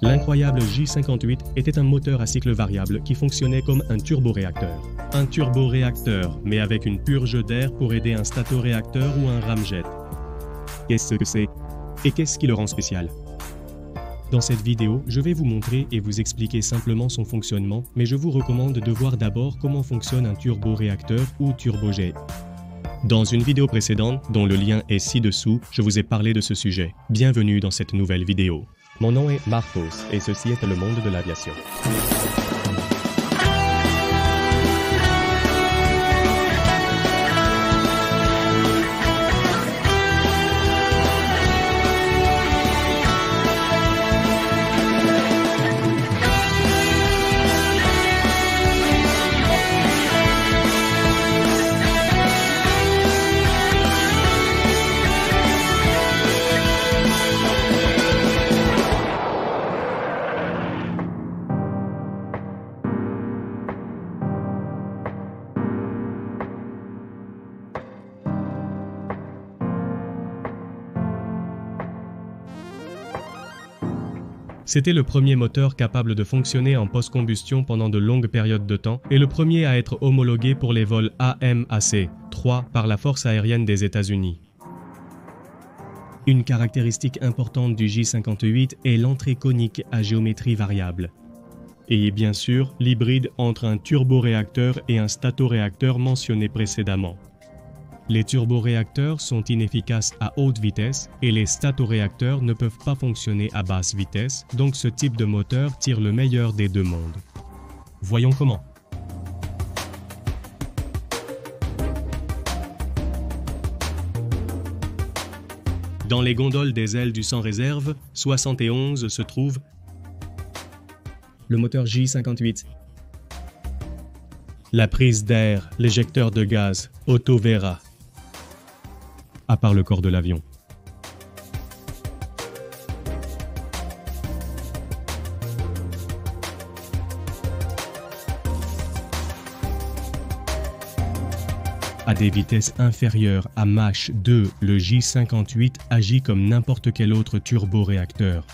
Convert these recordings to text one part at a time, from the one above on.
L'incroyable J58 était un moteur à cycle variable qui fonctionnait comme un turboréacteur. Un turboréacteur, mais avec une purge d'air pour aider un statoréacteur ou un ramjet. Qu'est-ce que c'est? Et qu'est-ce qui le rend spécial? Dans cette vidéo, je vais vous montrer et vous expliquer simplement son fonctionnement, mais je vous recommande de voir d'abord comment fonctionne un turboréacteur ou turbojet. Dans une vidéo précédente, dont le lien est ci-dessous, je vous ai parlé de ce sujet. Bienvenue dans cette nouvelle vidéo. Mon nom est Marcos et ceci est le monde de l'aviation. C'était le premier moteur capable de fonctionner en post-combustion pendant de longues périodes de temps et le premier à être homologué pour les vols AMAC-3 par la Force aérienne des États-Unis. Une caractéristique importante du J58 est l'entrée conique à géométrie variable. Et bien sûr, l'hybride entre un turboréacteur et un statoréacteur mentionné précédemment. Les turboréacteurs sont inefficaces à haute vitesse et les statoréacteurs ne peuvent pas fonctionner à basse vitesse, donc ce type de moteur tire le meilleur des deux mondes. Voyons comment. Dans les gondoles des ailes du sans réserve, 71 se trouve le moteur J58. La prise d'air, l'éjecteur de gaz, Autovera. À part le corps de l'avion. À des vitesses inférieures à Mach 2, le J58 agit comme n'importe quel autre turboréacteur.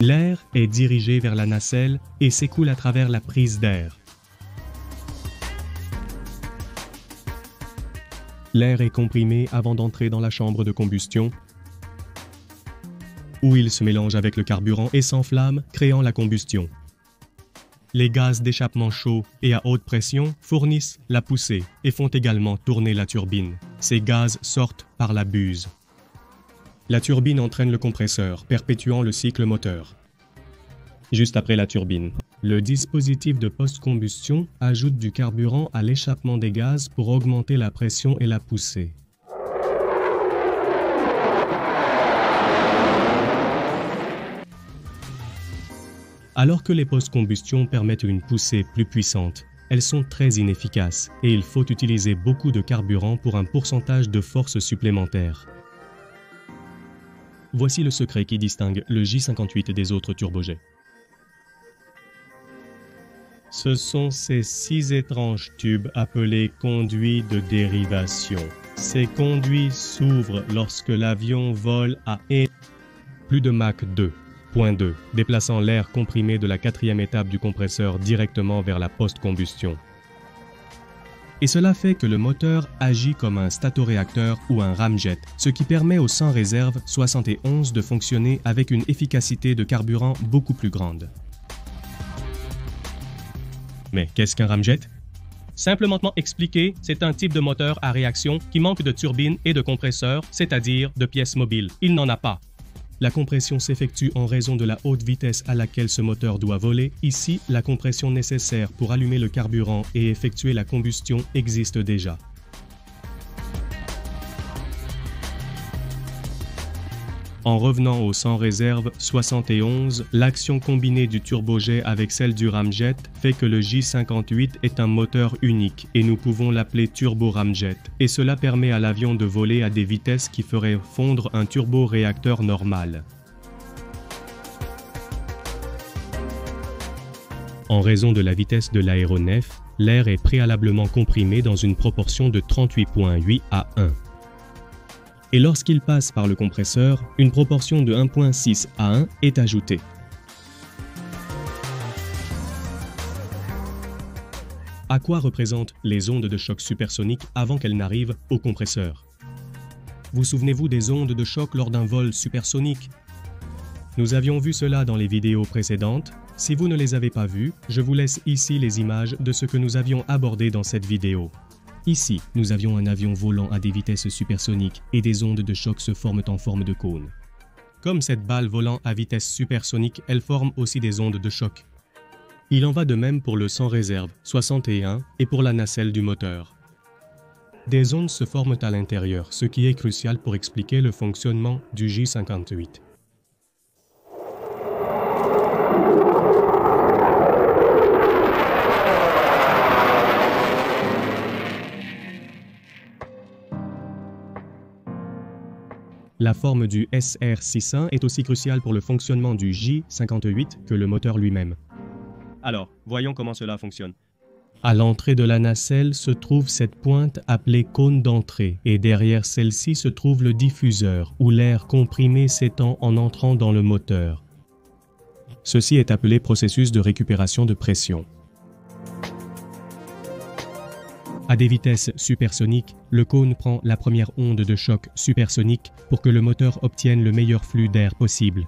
L'air est dirigé vers la nacelle et s'écoule à travers la prise d'air. L'air est comprimé avant d'entrer dans la chambre de combustion, où il se mélange avec le carburant et s'enflamme, créant la combustion. Les gaz d'échappement chaud et à haute pression fournissent la poussée et font également tourner la turbine. Ces gaz sortent par la buse. La turbine entraîne le compresseur, perpétuant le cycle moteur. Juste après la turbine, le dispositif de post-combustion ajoute du carburant à l'échappement des gaz pour augmenter la pression et la poussée. Alors que les post-combustions permettent une poussée plus puissante, elles sont très inefficaces et il faut utiliser beaucoup de carburant pour un pourcentage de force supplémentaire. Voici le secret qui distingue le J58 des autres turbojets. Ce sont ces 6 étranges tubes appelés conduits de dérivation. Ces conduits s'ouvrent lorsque l'avion vole à plus de Mach 2.2, déplaçant l'air comprimé de la 4e étape du compresseur directement vers la post-combustion. Et cela fait que le moteur agit comme un statoréacteur ou un ramjet, ce qui permet au sans réserve 71 de fonctionner avec une efficacité de carburant beaucoup plus grande. Mais qu'est-ce qu'un ramjet? Simplement expliqué, c'est un type de moteur à réaction qui manque de turbine et de compresseur, c'est-à-dire de pièces mobiles. Il n'en a pas. La compression s'effectue en raison de la haute vitesse à laquelle ce moteur doit voler. Ici, la compression nécessaire pour allumer le carburant et effectuer la combustion existe déjà. En revenant au sans réserve 71, l'action combinée du turbojet avec celle du ramjet fait que le J58 est un moteur unique et nous pouvons l'appeler turbo-ramjet. Et cela permet à l'avion de voler à des vitesses qui feraient fondre un turboréacteur normal. En raison de la vitesse de l'aéronef, l'air est préalablement comprimé dans une proportion de 38,8 à 1. Et lorsqu'il passe par le compresseur, une proportion de 1.6 à 1 est ajoutée. À quoi représentent les ondes de choc supersoniques avant qu'elles n'arrivent au compresseur? Vous souvenez-vous des ondes de choc lors d'un vol supersonique? Nous avions vu cela dans les vidéos précédentes. Si vous ne les avez pas vues, je vous laisse ici les images de ce que nous avions abordé dans cette vidéo. Ici, nous avions un avion volant à des vitesses supersoniques et des ondes de choc se forment en forme de cône. Comme cette balle volant à vitesse supersonique, elle forme aussi des ondes de choc. Il en va de même pour le sans réserve 61 et pour la nacelle du moteur. Des ondes se forment à l'intérieur, ce qui est crucial pour expliquer le fonctionnement du J58. La forme du SR61 est aussi cruciale pour le fonctionnement du J58 que le moteur lui-même. Alors, voyons comment cela fonctionne. À l'entrée de la nacelle se trouve cette pointe appelée cône d'entrée et derrière celle-ci se trouve le diffuseur où l'air comprimé s'étend en entrant dans le moteur. Ceci est appelé processus de récupération de pression. À des vitesses supersoniques, le cône prend la première onde de choc supersonique pour que le moteur obtienne le meilleur flux d'air possible.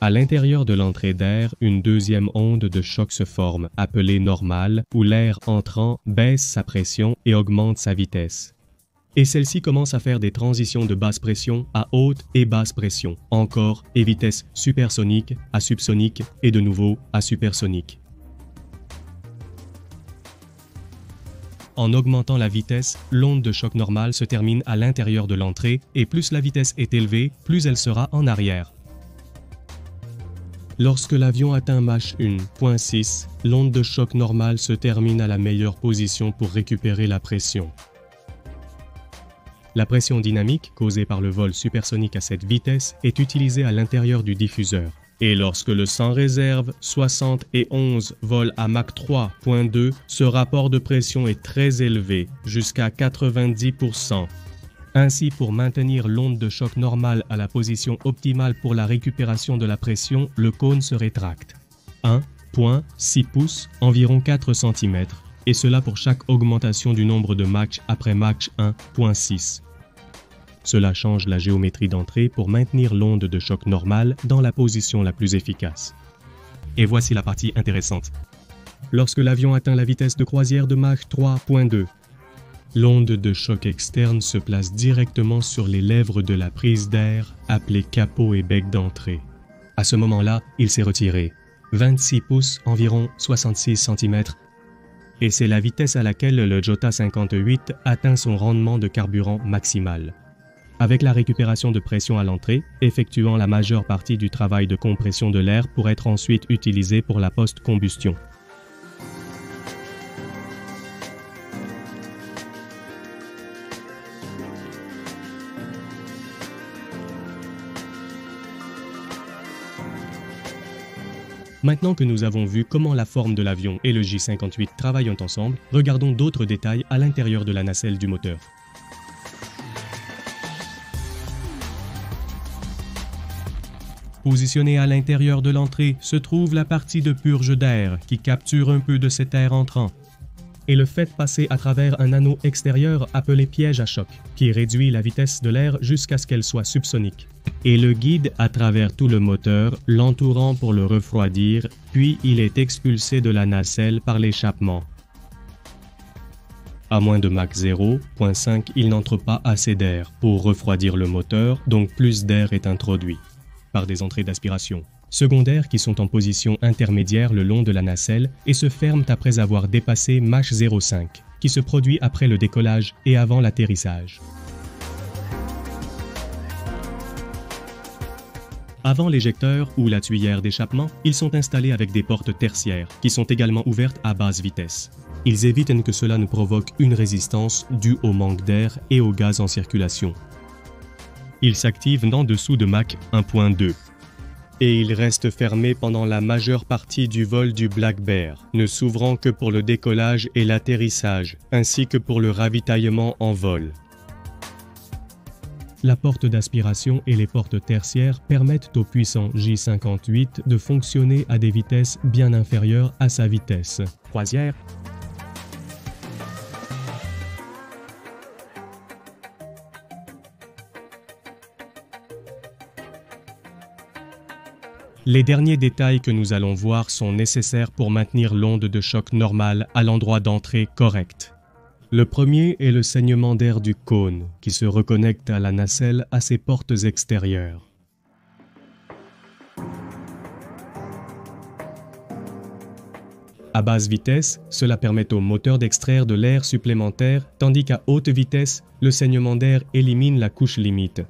À l'intérieur de l'entrée d'air, une deuxième onde de choc se forme, appelée normale, où l'air entrant baisse sa pression et augmente sa vitesse. Et celle-ci commence à faire des transitions de basse pression à haute et basse pression, encore et vitesse supersonique à subsonique et de nouveau à supersonique. En augmentant la vitesse, l'onde de choc normale se termine à l'intérieur de l'entrée et plus la vitesse est élevée, plus elle sera en arrière. Lorsque l'avion atteint Mach 1.6, l'onde de choc normale se termine à la meilleure position pour récupérer la pression. La pression dynamique, causée par le vol supersonique à cette vitesse, est utilisée à l'intérieur du diffuseur. Et lorsque le sans réserve 71 vole à Mach 3.2, ce rapport de pression est très élevé, jusqu'à 90%. Ainsi, pour maintenir l'onde de choc normale à la position optimale pour la récupération de la pression, le cône se rétracte. 1.6 pouces, environ 4 cm, et cela pour chaque augmentation du nombre de Mach après Mach 1.6. Cela change la géométrie d'entrée pour maintenir l'onde de choc normale dans la position la plus efficace. Et voici la partie intéressante. Lorsque l'avion atteint la vitesse de croisière de Mach 3.2, l'onde de choc externe se place directement sur les lèvres de la prise d'air, appelée capot et bec d'entrée. À ce moment-là, il s'est retiré. 26 pouces, environ 66 cm, et c'est la vitesse à laquelle le Jota 58 atteint son rendement de carburant maximal. Avec la récupération de pression à l'entrée, effectuant la majeure partie du travail de compression de l'air pour être ensuite utilisé pour la post-combustion. Maintenant que nous avons vu comment la forme de l'avion et le J58 travaillent ensemble, regardons d'autres détails à l'intérieur de la nacelle du moteur. Positionnée à l'intérieur de l'entrée se trouve la partie de purge d'air qui capture un peu de cet air entrant et le fait passer à travers un anneau extérieur appelé piège à choc qui réduit la vitesse de l'air jusqu'à ce qu'elle soit subsonique et le guide à travers tout le moteur, l'entourant pour le refroidir, puis il est expulsé de la nacelle par l'échappement. À moins de Mach 0.5, il n'entre pas assez d'air pour refroidir le moteur, donc plus d'air est introduit par des entrées d'aspiration secondaires qui sont en position intermédiaire le long de la nacelle et se ferment après avoir dépassé Mach 0.5, qui se produit après le décollage et avant l'atterrissage. Avant l'éjecteur ou la tuyère d'échappement, ils sont installés avec des portes tertiaires qui sont également ouvertes à basse vitesse. Ils évitent que cela ne provoque une résistance due au manque d'air et au gaz en circulation. Il s'active en dessous de Mach 1.2 et il reste fermé pendant la majeure partie du vol du Black Bear, ne s'ouvrant que pour le décollage et l'atterrissage, ainsi que pour le ravitaillement en vol. la porte d'aspiration et les portes tertiaires permettent au puissant J58 de fonctionner à des vitesses bien inférieures à sa vitesse croisière. Les derniers détails que nous allons voir sont nécessaires pour maintenir l'onde de choc normale à l'endroit d'entrée correct. Le premier est le saignement d'air du cône, qui se reconnecte à la nacelle à ses portes extérieures. À basse vitesse, cela permet au moteur d'extraire de l'air supplémentaire, tandis qu'à haute vitesse, le saignement d'air élimine la couche limite.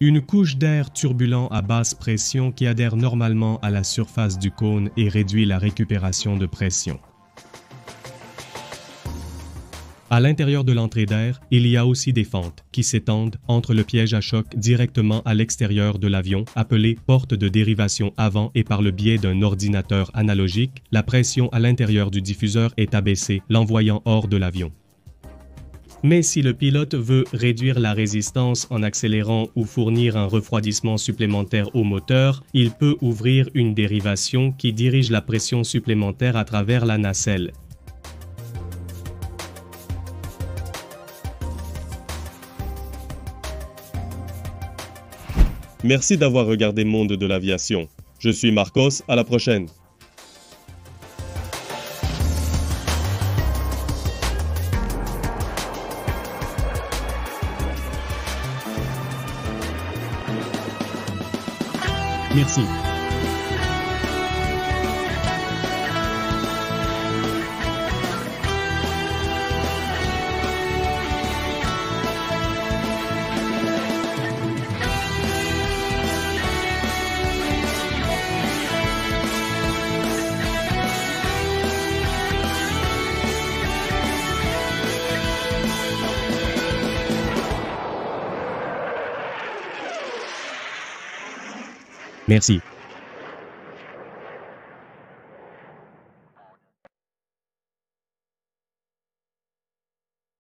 Une couche d'air turbulent à basse pression qui adhère normalement à la surface du cône et réduit la récupération de pression. À l'intérieur de l'entrée d'air, il y a aussi des fentes qui s'étendent entre le piège à choc directement à l'extérieur de l'avion, appelée porte de dérivation avant, et par le biais d'un ordinateur analogique, la pression à l'intérieur du diffuseur est abaissée, l'envoyant hors de l'avion. Mais si le pilote veut réduire la résistance en accélérant ou fournir un refroidissement supplémentaire au moteur, il peut ouvrir une dérivation qui dirige la pression supplémentaire à travers la nacelle. Merci d'avoir regardé Monde de l'aviation. Je suis Marcos, à la prochaine. Merci. Merci.